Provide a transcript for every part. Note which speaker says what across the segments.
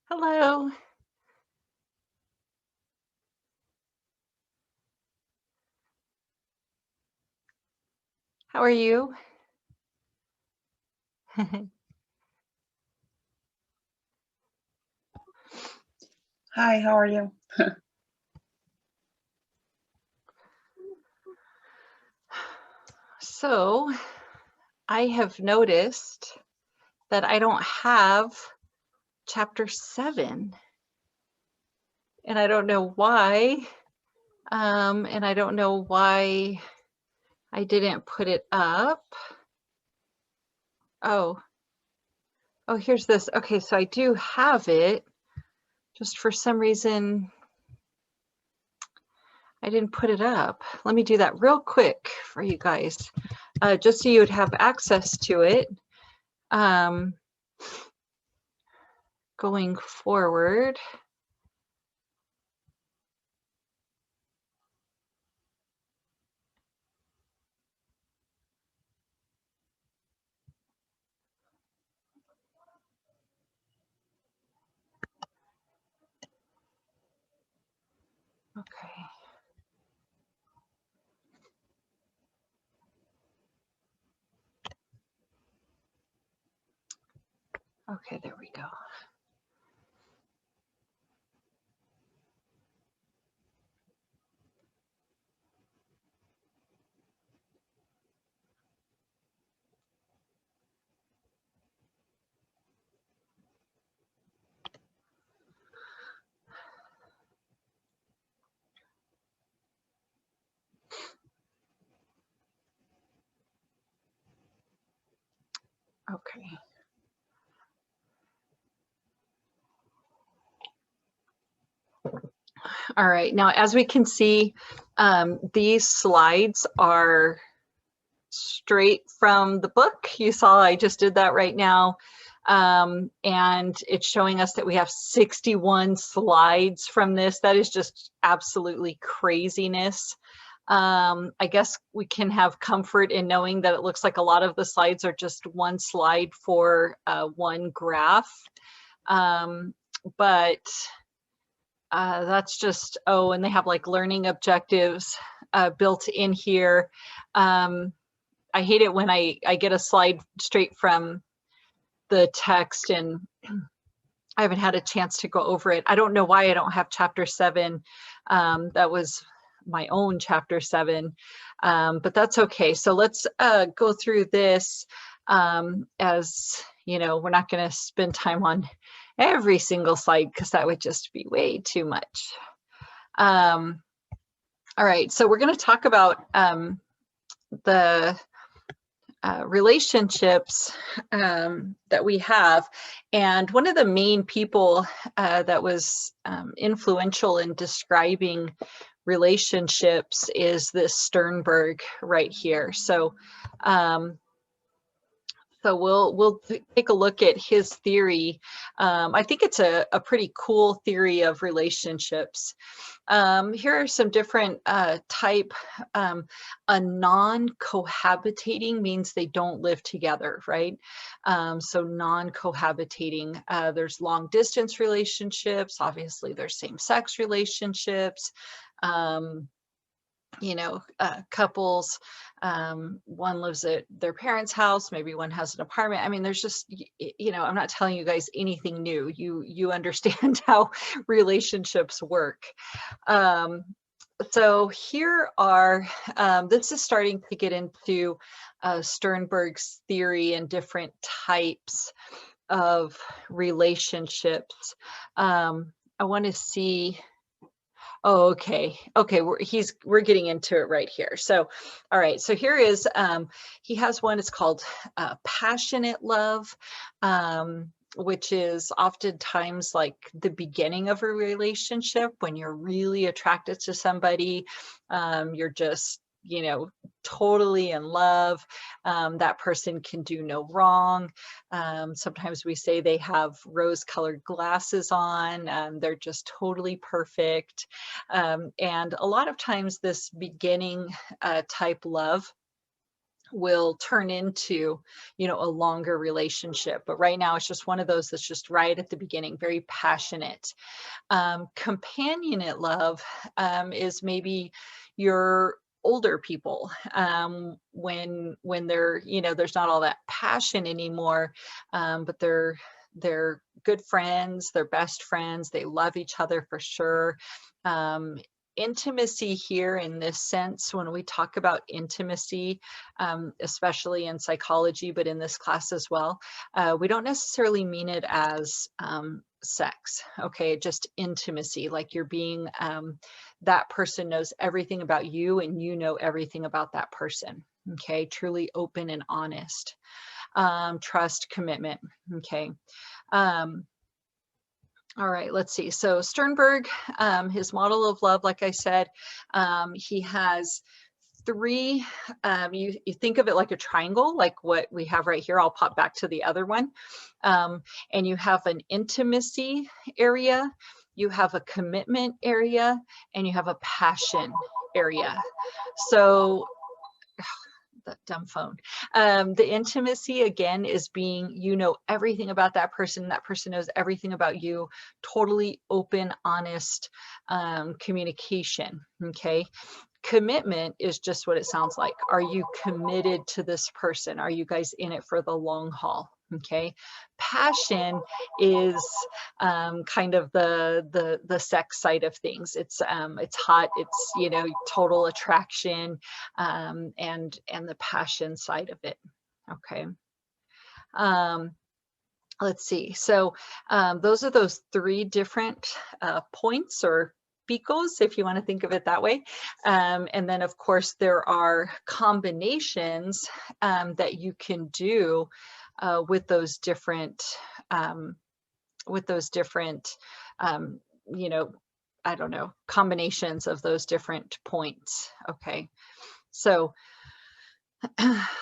Speaker 1: Hello. How are you?
Speaker 2: Hi, how are you?
Speaker 1: So, I have noticed that I don't have chapter 7, and I don't know why. And I don't know why I didn't put it up. Oh, oh, here's this. Okay, so I do have it. Just for some reason, I didn't put it up. Let me do that real quick for you guys, just so you would have access to it. Going forward. Okay. Okay, there we go. Okay. All right. Now, as we can see, these slides are straight from the book. You saw I just did that right now. And it's showing us that we have 61 slides from this. That is just absolutely craziness. I guess we can have comfort in knowing that it looks like a lot of the slides are just one slide for one graph. But that's just, oh, and they have like learning objectives built in here. I hate it when I get a slide straight from the text and I haven't had a chance to go over it. I don't know why I don't have chapter 7. That was my own chapter 7, but that's okay. So let's go through this. As you know, we're not going to spend time on every single slide because that would just be way too much. All right, so we're going to talk about the relationships that we have. And one of the main people that was influential in describing relationships is this Sternberg right here. So we'll take a look at his theory. I think it's a pretty cool theory of relationships. Here are some different type. A non-cohabitating means they don't live together, right? So non-cohabitating, there's long distance relationships. Obviously, there's same-sex relationships. You know, couples, one lives at their parents' house, maybe one has an apartment. I mean, there's just, you know, I'm not telling you guys anything new. You understand how relationships work. So here are, this is starting to get into Sternberg's theory and different types of relationships. I want to see. Oh, okay. Okay, we're getting into it right here. So, all right. So here is he has one. It's called passionate love, which is oftentimes like the beginning of a relationship when you're really attracted to somebody. You're just, you know, totally in love. That person can do no wrong. Sometimes we say they have rose-colored glasses on. They're just totally perfect. And a lot of times this beginning type love will turn into, you know, a longer relationship. But right now it's just one of those that's just right at the beginning, very passionate. Companionate love is maybe your older people, when they're, you know, there's not all that passion anymore, but they're good friends, they're best friends, they love each other for sure. Intimacy here in this sense, when we talk about intimacy, especially in psychology, but in this class as well, we don't necessarily mean it as sex, okay? Just intimacy, like you're being, that person knows everything about you and you know everything about that person, okay? Truly open and honest. Trust, commitment, okay? All right, let's see. So Sternberg, his model of love, like I said, he has three, you think of it like a triangle, like what we have right here. I'll pop back to the other one. And you have an intimacy area, you have a commitment area, and you have a passion area. So that dumb phone. The intimacy again is being, you know, everything about that person knows everything about you, totally open, honest communication, okay? Commitment is just what it sounds like. Are you committed to this person? Are you guys in it for the long haul? Okay. Passion is kind of the sex side of things. It's hot. It's, you know, total attraction, and the passion side of it. Okay. Let's see. So those are those three different points or picos, if you want to think of it that way. And then, of course, there are combinations that you can do with those different, you know, I don't know, combinations of those different points. Okay. So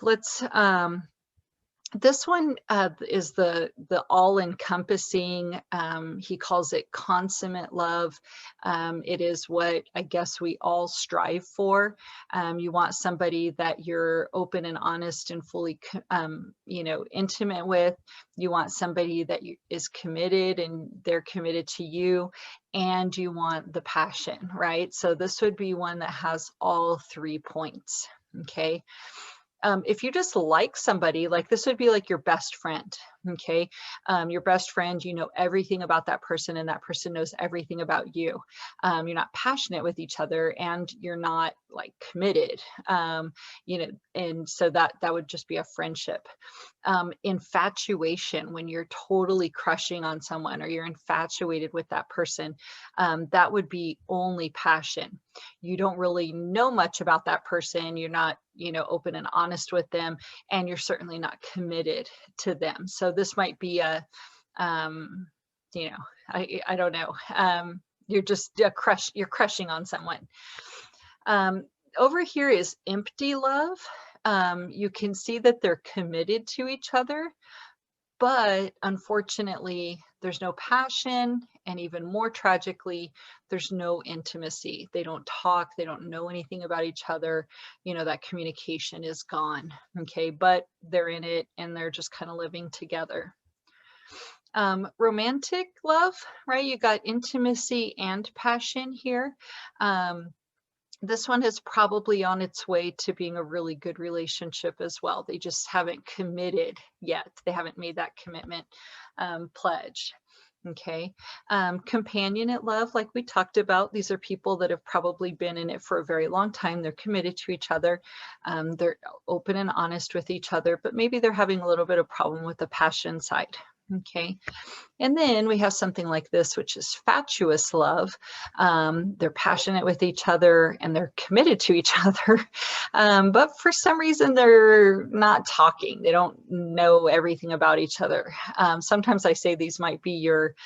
Speaker 1: let's, this one is the all-encompassing, he calls it consummate love. It is what I guess we all strive for. You want somebody that you're open and honest and fully, you know, intimate with. You want somebody that is committed and they're committed to you, and you want the passion, right? So this would be one that has all 3 points, okay? If you just like somebody, like this would be like your best friend, okay? Your best friend, you know everything about that person and that person knows everything about you. You're not passionate with each other and you're not like committed, you know, and so that would just be a friendship. Infatuation, when you're totally crushing on someone or you're infatuated with that person, that would be only passion. You don't really know much about that person. You're not, you know, open and honest with them, and you're certainly not committed to them. So this might be a, you know, I don't know. You're just you're crushing on someone. Over here is empty love. You can see that they're committed to each other, but unfortunately, there's no passion, and even more tragically, there's no intimacy. They don't talk, they don't know anything about each other. You know, that communication is gone, okay? But they're in it and they're just kind of living together. Romantic love, right? You got intimacy and passion here. This one is probably on its way to being a really good relationship as well. They just haven't committed yet. They haven't made that commitment pledge. Okay. Companionate love, like we talked about, these are people that have probably been in it for a very long time. They're committed to each other. They're open and honest with each other, but maybe they're having a little bit of problem with the passion side. Okay. And then we have something like this, which is fatuous love. They're passionate with each other and they're committed to each other. But for some reason, they're not talking. They don't know everything about each other. Sometimes I say these might be your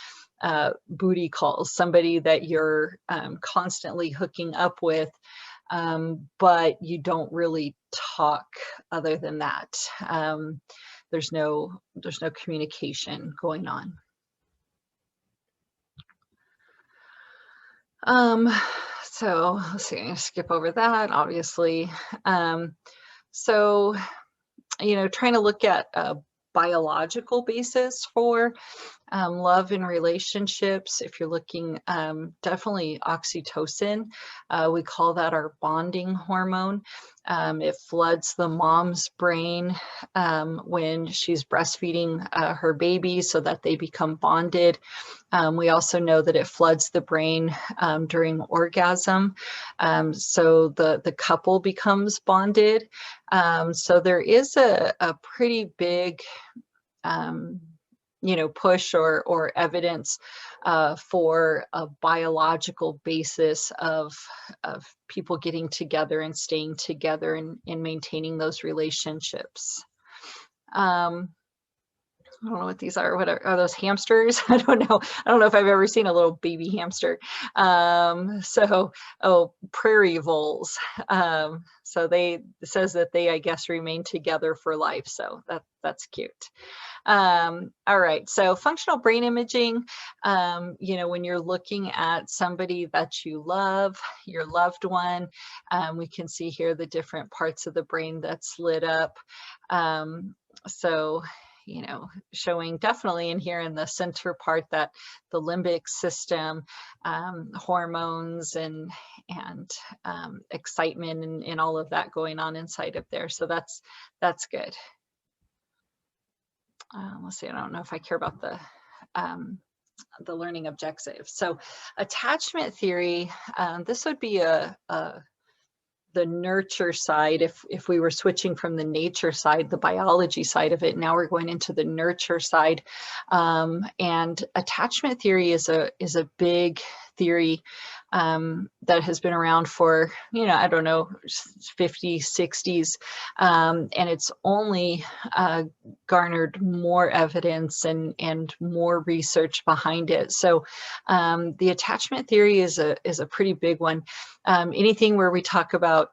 Speaker 1: booty calls, somebody that you're constantly hooking up with, but you don't really talk other than that. There's no communication going on. So let's see, I'm gonna skip over that, obviously. So, trying to look at a biological basis for love and relationships. If you're looking, definitely oxytocin, we call that our bonding hormone. It floods the mom's brain when she's breastfeeding her baby so that they become bonded. We also know that it floods the brain during orgasm, so the couple becomes bonded. So there is a pretty big push or evidence for a biological basis of people getting together and staying together and maintaining those relationships. I don't know what these are. What are those hamsters? I don't know. I don't know if I've ever seen a little baby hamster. Prairie voles. So it says that they, I guess, remain together for life. So that's cute. All right, so functional brain imaging, when you're looking at somebody that you love, your loved one, we can see here the different parts of the brain that's lit up. So, showing definitely in here in the center part that the limbic system, hormones and excitement and all of that going on inside of there. So that's good. Let's see, I don't know if I care about the learning objectives. So attachment theory, this would be the nurture side. If we were switching from the nature side, the biology side of it, now we're going into the nurture side. And attachment theory is a big theory that has been around for, I don't know, 50s, 60s. And it's only garnered more evidence and more research behind it. So the attachment theory is a pretty big one. Anything where we talk about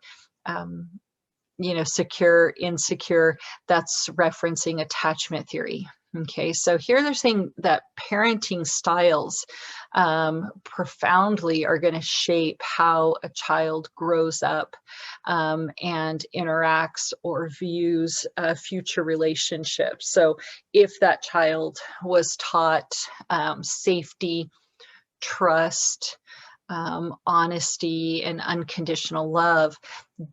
Speaker 1: secure, insecure, that's referencing attachment theory. Okay, so here they're saying that parenting styles profoundly are going to shape how a child grows up and interacts or views future relationships. So if that child was taught safety, trust, honesty, and unconditional love,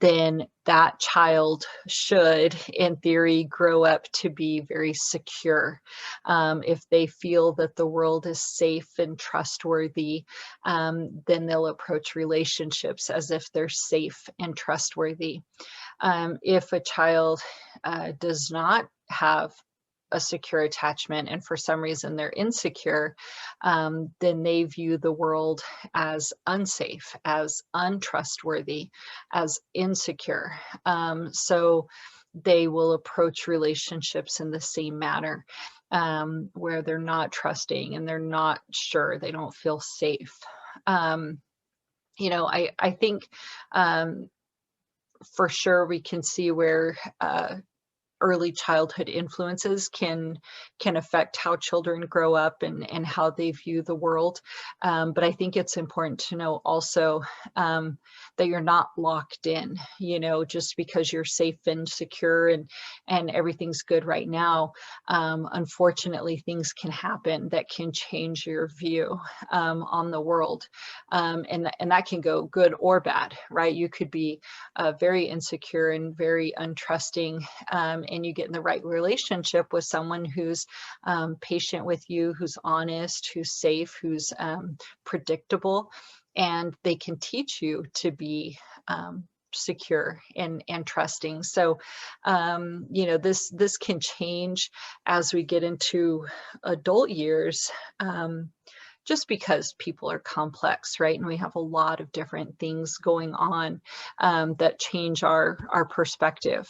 Speaker 1: then that child should, in theory, grow up to be very secure. If they feel that the world is safe and trustworthy, then they'll approach relationships as if they're safe and trustworthy. If a child does not have a secure attachment and for some reason they're insecure, then they view the world as unsafe, as untrustworthy, as insecure. So they will approach relationships in the same manner, where they're not trusting and they're not sure, they don't feel safe. I think for sure we can see where early childhood influences can affect how children grow up and how they view the world. But I think it's important to know also that you're not locked in, just because you're safe and secure and everything's good right now. Unfortunately, things can happen that can change your view on the world. And that can go good or bad, right? You could be very insecure and very untrusting, and you get in the right relationship with someone who's patient with you, who's honest, who's safe, who's predictable, and they can teach you to be secure and trusting. So this can change as we get into adult years, just because people are complex, right? And we have a lot of different things going on that change our perspective.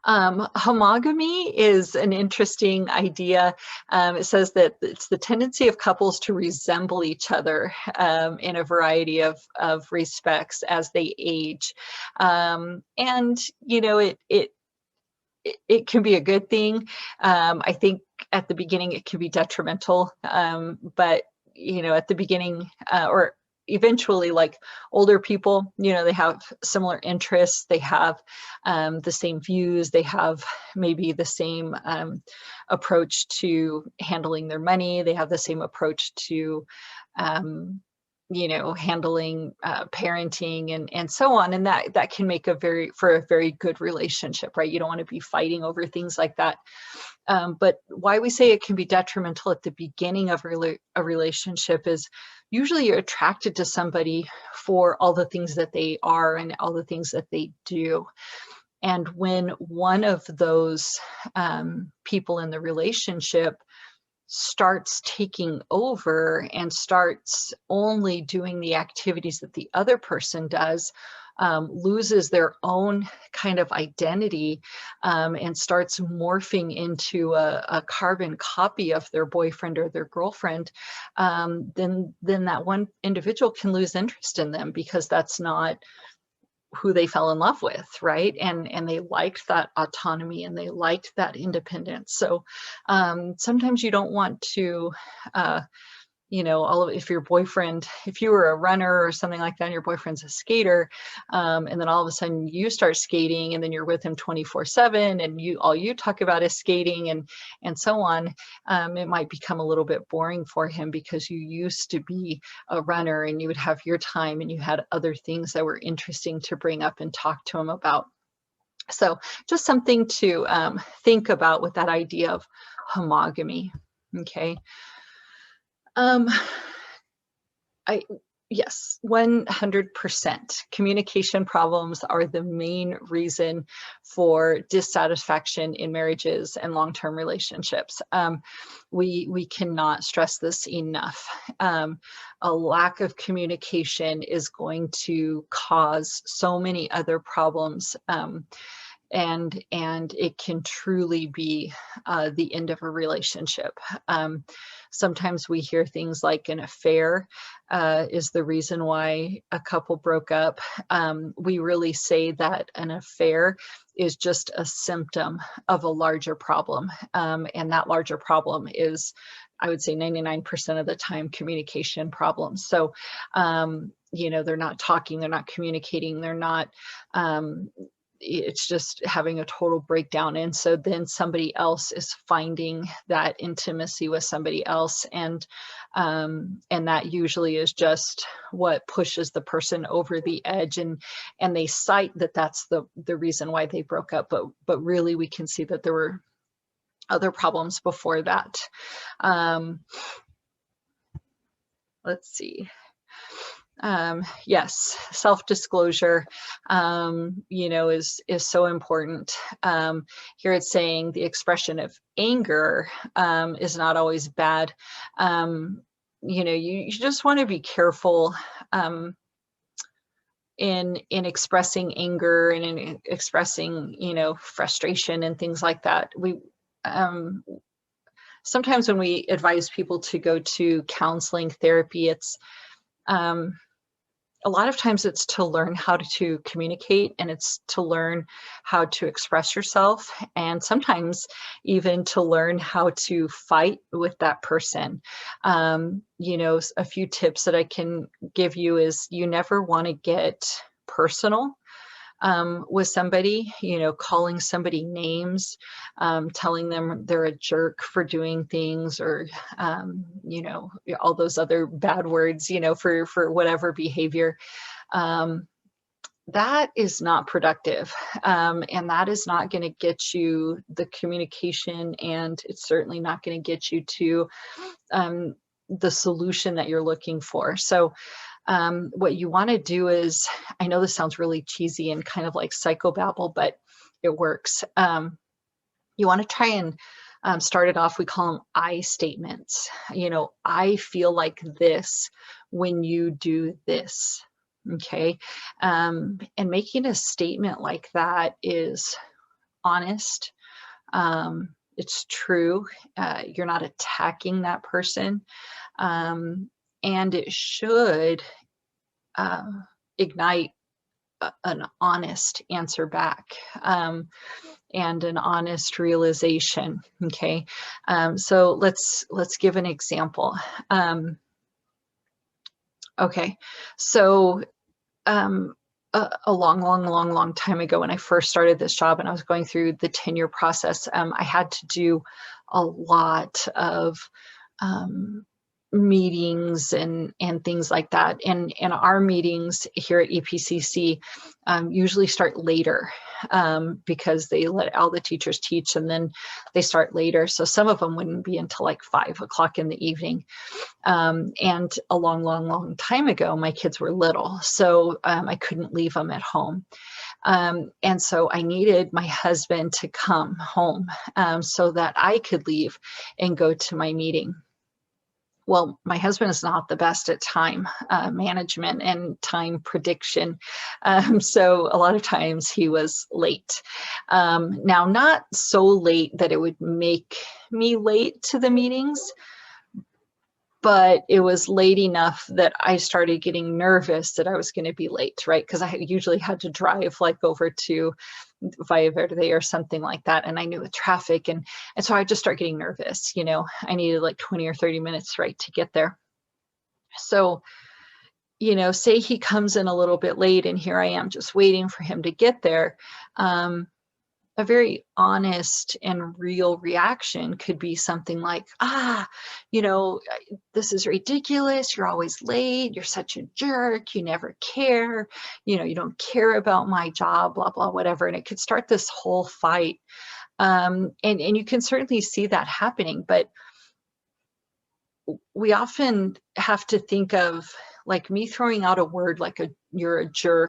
Speaker 1: Homogamy is an interesting idea. It says that it's the tendency of couples to resemble each other in a variety of respects as they age. And, it can be a good thing. I think at the beginning it can be detrimental, but at the beginning, or eventually, like older people, they have similar interests, they have the same views, they have maybe the same approach to handling their money, they have the same approach to handling parenting and so on, and that can make for a very good relationship, right? You don't want to be fighting over things like that. But why we say it can be detrimental at the beginning of a relationship is usually you're attracted to somebody for all the things that they are and all the things that they do. And when one of those people in the relationship starts taking over and starts only doing the activities that the other person does, loses their own kind of identity, and starts morphing into a carbon copy of their boyfriend or their girlfriend, then that one individual can lose interest in them because that's not who they fell in love with, right? And they liked that autonomy and they liked that independence. So sometimes you don't want to if your boyfriend, if you were a runner or something like that, and your boyfriend's a skater, and then all of a sudden you start skating and then you're with him 24/7 and all you talk about is skating and so on, it might become a little bit boring for him because you used to be a runner and you would have your time and you had other things that were interesting to bring up and talk to him about. So just something to think about with that idea of homogamy. Okay. Yes, 100%. Communication problems are the main reason for dissatisfaction in marriages and long-term relationships. We cannot stress this enough. A lack of communication is going to cause so many other problems. And it can truly be the end of a relationship. Sometimes we hear things like an affair is the reason why a couple broke up. We really say that an affair is just a symptom of a larger problem. And that larger problem is, I would say 99% of the time, communication problems. So, they're not talking, they're not communicating, they're not, it's just having a total breakdown. And so then somebody else is finding that intimacy with somebody else. And that usually is just what pushes the person over the edge. And they cite that that's the reason why they broke up. But really we can see that there were other problems before that. Let's see. Yes, self-disclosure, is so important. Here it's saying the expression of anger is not always bad. You just want to be careful in expressing anger and in expressing, frustration and things like that. We sometimes when we advise people to go to counseling therapy, it's a lot of times it's to learn how to communicate, and it's to learn how to express yourself, and sometimes even to learn how to fight with that person. A few tips that I can give you is you never want to get personal with somebody, calling somebody names, telling them they're a jerk for doing things, or, all those other bad words, for whatever behavior. That is not productive. And that is not going to get you the communication, and it's certainly not going to get you to the solution that you're looking for. So what you want to do is, I know this sounds really cheesy and kind of like psychobabble, but it works. You want to try and start it off, we call them I statements. I feel like this when you do this. Okay. And making a statement like that is honest. It's true. You're not attacking that person. And it should ignite an honest answer back, and an honest realization. Okay, so let's give an example. Okay. So a long time ago, when I first started this job and I was going through the tenure process, I had to do a lot of um, meetings and things like that. And our meetings here at EPCC usually start later because they let all the teachers teach and then they start later. So some of them wouldn't be until like 5 o'clock in the evening. And a long time ago, my kids were little, so I couldn't leave them at home. And so I needed my husband to come home so that I could leave and go to my meeting. Well, my husband is not the best at time management and time prediction. So a lot of times he was late. Now, not so late that it would make me late to the meetings, but it was late enough that I started getting nervous that I was going to be late, right? Because I usually had to drive like over to Via Verde or something like that. And I knew with traffic. And so I just start getting nervous. I needed like 20 or 30 minutes, right, to get there. So, say he comes in a little bit late and here I am just waiting for him to get there. A very honest and real reaction could be something like, this is ridiculous. You're always late. You're such a jerk. You never care. You don't care about my job, blah, blah, whatever. And it could start this whole fight. And you can certainly see that happening, but we often have to think of like me throwing out a word like you're a jerk